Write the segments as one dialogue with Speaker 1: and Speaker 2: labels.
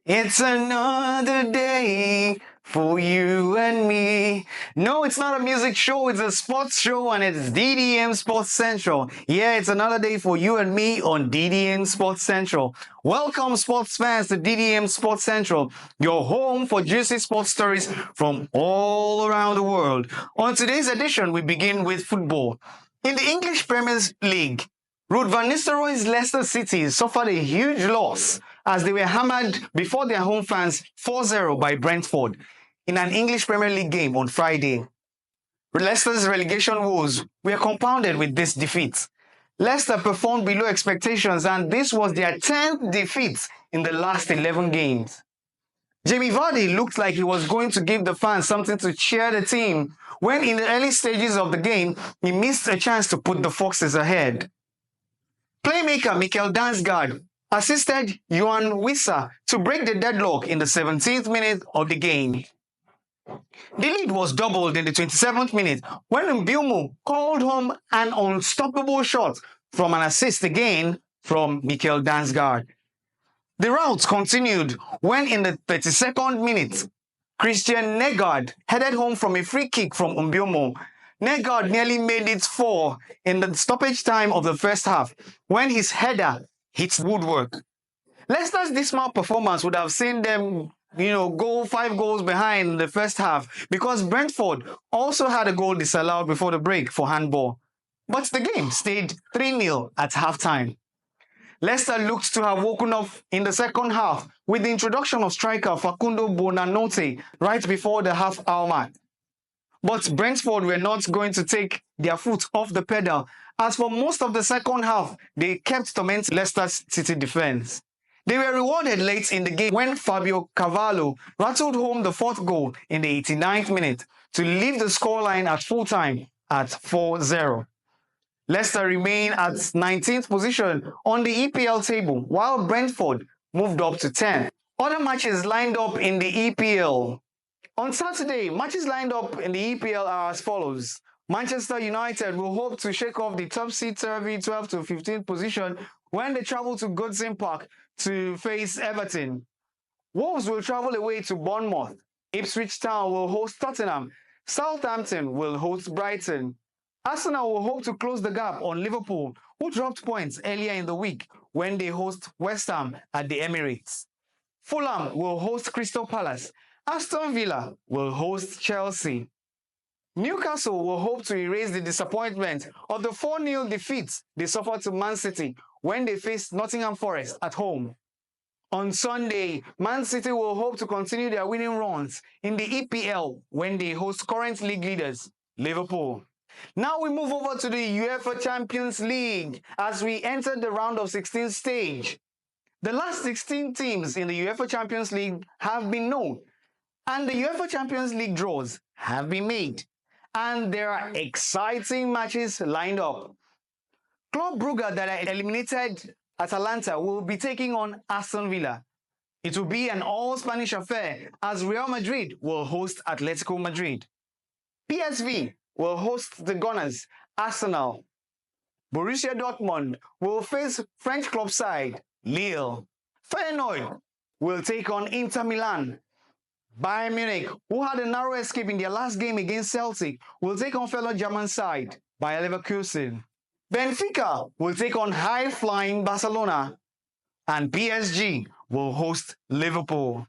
Speaker 1: It's another day for you and me. No, it's not a music show, it's a sports show and it's DDM Sports Central. Yeah, it's another day for you and me on DDM Sports Central. Welcome, sports fans, to DDM Sports Central, your home for juicy sports stories from all around the world. On today's edition, we begin with football. In the English Premier League, Ruud van Nistelrooy's Leicester City suffered a huge loss as they were hammered before their home fans 4-0 by Brentford in an English Premier League game on Friday. Leicester's relegation woes were compounded with this defeat. Leicester performed below expectations and this was their 10th defeat in the last 11 games. Jamie Vardy looked like he was going to give the fans something to cheer the team when in the early stages of the game, he missed a chance to put the Foxes ahead. Playmaker Mikkel Damsgaard assisted Johan Wissa to break the deadlock in the 17th minute of the game. The lead was doubled in the 27th minute when Mbeumo called home an unstoppable shot from an assist again from Mikkel Damsgaard. The rout continued when in the 32nd minute, Christian Negard headed home from a free kick from Mbeumo. Negard nearly made it 4 in the stoppage time of the first half when his header hit woodwork. Leicester's dismal performance would have seen them, go 5 goals behind in the first half because Brentford also had a goal disallowed before the break for handball. But the game stayed 3-0 at halftime. Leicester looked to have woken up in the second half with the introduction of striker Facundo Bonanote right before the half-hour mark. But Brentford were not going to take their foot off the pedal, as for most of the second half, they kept tormenting Leicester's City defense. They were rewarded late in the game when Fabio Carvalho rattled home the 4th goal in the 89th minute to leave the scoreline at full-time at 4-0. Leicester remain at 19th position on the EPL table, while Brentford moved up to 10th. Other matches lined up in the EPL. On Saturday, matches lined up in the EPL are as follows. Manchester United will hope to shake off the topsy-turvy 12th to 15th position when they travel to Goodison Park to face Everton. Woes will travel away to Bournemouth. Ipswich Town will host Tottenham. Southampton will host Brighton. Arsenal will hope to close the gap on Liverpool, who dropped points earlier in the week when they host West Ham at the Emirates. Fulham will host Crystal Palace. Aston Villa will host Chelsea. Newcastle will hope to erase the disappointment of the 4-0 defeat they suffered to Man City when they faced Nottingham Forest at home. On Sunday, Man City will hope to continue their winning runs in the EPL when they host current league leaders, Liverpool. Now we move over to the UEFA Champions League as we enter the round of 16 stage. The last 16 teams in the UEFA Champions League have been known, and the UEFA Champions League draws have been made, and there are exciting matches lined up. Club Brugge that are eliminated Atalanta will be taking on Aston Villa. It will be an all-Spanish affair as Real Madrid will host Atletico Madrid. PSV will host the Gunners, Arsenal. Borussia Dortmund will face French club side, Lille. Feyenoord will take on Inter Milan. Bayern Munich, who had a narrow escape in their last game against Celtic, will take on fellow German side, Bayer Leverkusen. Benfica will take on high-flying Barcelona. And PSG will host Liverpool.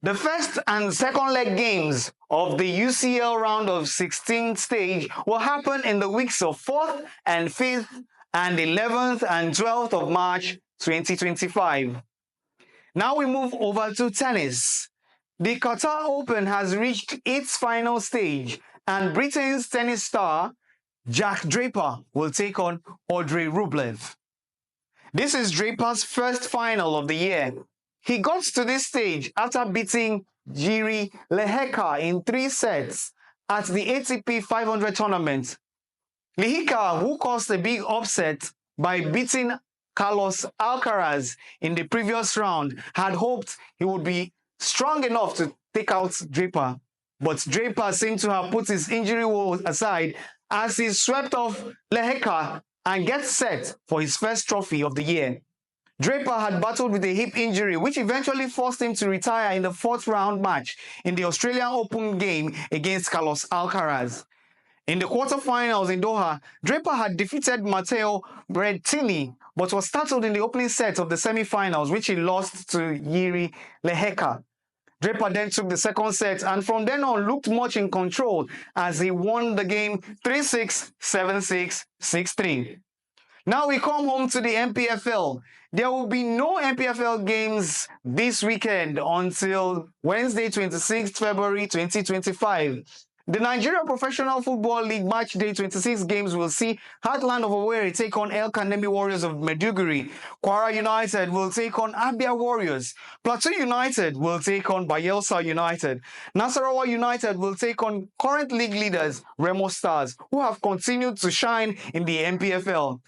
Speaker 1: The first and second leg games of the UCL round of 16 stage will happen in the weeks of 4th and 5th and 11th and 12th of March 2025. Now we move over to tennis. The Qatar Open has reached its final stage and Britain's tennis star Jack Draper will take on Audrey Rublev. This is Draper's first final of the year. He got to this stage after beating Jiri Lehecka in 3 sets at the ATP 500 tournament. Lehecka, who caused a big upset by beating Carlos Alcaraz in the previous round, had hoped he would be strong enough to take out Draper. But Draper seemed to have put his injury woes aside as he swept off Lehecka and gets set for his first trophy of the year. Draper had battled with a hip injury, which eventually forced him to retire in the fourth round match in the Australian Open game against Carlos Alcaraz. In the quarterfinals in Doha, Draper had defeated Matteo Berrettini, but was startled in the opening set of the semi-finals, which he lost to Jiri Lehecka. Draper then took the second set and from then on looked much in control as he won the game 3-6, 7-6, 6-3. Now we come home to the MPFL. There will be no MPFL games this weekend until Wednesday, 26th February 2025. The Nigeria Professional Football League Match Day 26 games will see Heartland of Owerri take on El Kanemi Warriors of Maiduguri. Kwara United will take on Abia Warriors. Plateau United will take on Bayelsa United. Nasarawa United will take on current league leaders Remo Stars, who have continued to shine in the MPFL.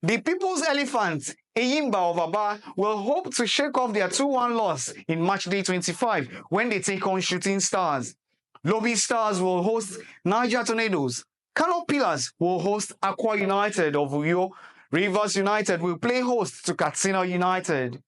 Speaker 1: The People's Elephants, Eyimba of Aba, will hope to shake off their 2-1 loss in Match Day 25 when they take on Shooting Stars. Lobby Stars will host Niger Tornadoes. Kano Pillars will host Aqua United of Uyo. Rivers United will play host to Katsina United.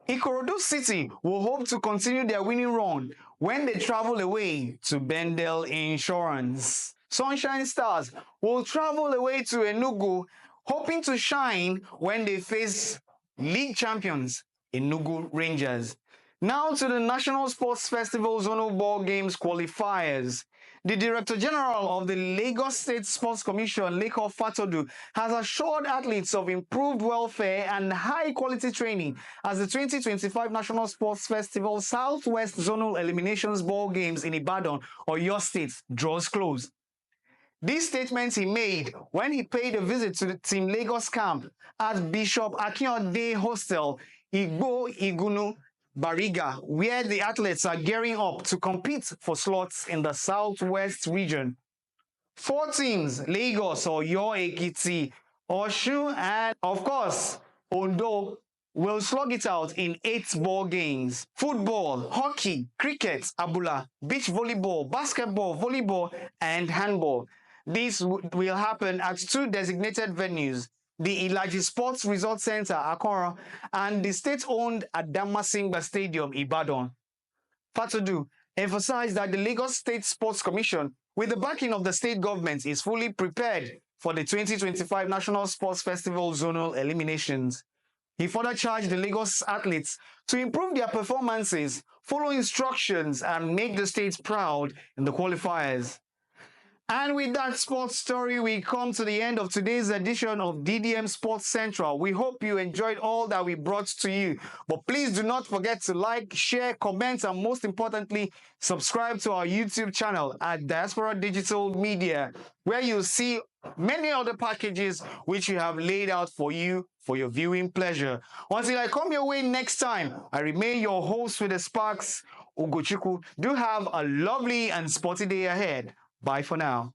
Speaker 1: Ikorodu City will hope to continue their winning run when they travel away to Bendel Insurance. Sunshine Stars will travel away to Enugu, hoping to shine when they face league champions Enugu Rangers. Now to the National Sports Festival Zonal Ball Games qualifiers. The Director General of the Lagos State Sports Commission, Leko Fatodu, has assured athletes of improved welfare and high-quality training as the 2025 National Sports Festival Southwest Zonal Eliminations Ball Games in Ibadan, Oyo State, draws close. These statements he made when he paid a visit to the Team Lagos camp at Bishop Akinode Hostel, Igbo Igunu, Bariga, where the athletes are gearing up to compete for slots in the Southwest region. 4 teams, Lagos, Oyo, Ekiti, Osun, and of course, Ondo, will slug it out in 8 ball games. Football, hockey, cricket, abula, beach volleyball, basketball, volleyball, and handball. This will happen at 2 designated venues, the Ilaji Sports Resort Center, Akora, and the state-owned Adamasingba Stadium, Ibadan. Fatodu emphasized that the Lagos State Sports Commission, with the backing of the state government, is fully prepared for the 2025 National Sports Festival Zonal Eliminations. He further charged the Lagos athletes to improve their performances, follow instructions, and make the state proud in the qualifiers. And with that sports story, we come to the end of today's edition of DDM Sports Central. We hope you enjoyed all that we brought to you. But please do not forget to like, share, comment, and most importantly, subscribe to our YouTube channel at Diaspora Digital Media, where you'll see many other packages which we have laid out for you for your viewing pleasure. Until I come your way next time, I remain your host with the Sparks, Ugochukwu. Do have a lovely and sporty day ahead. Bye for now.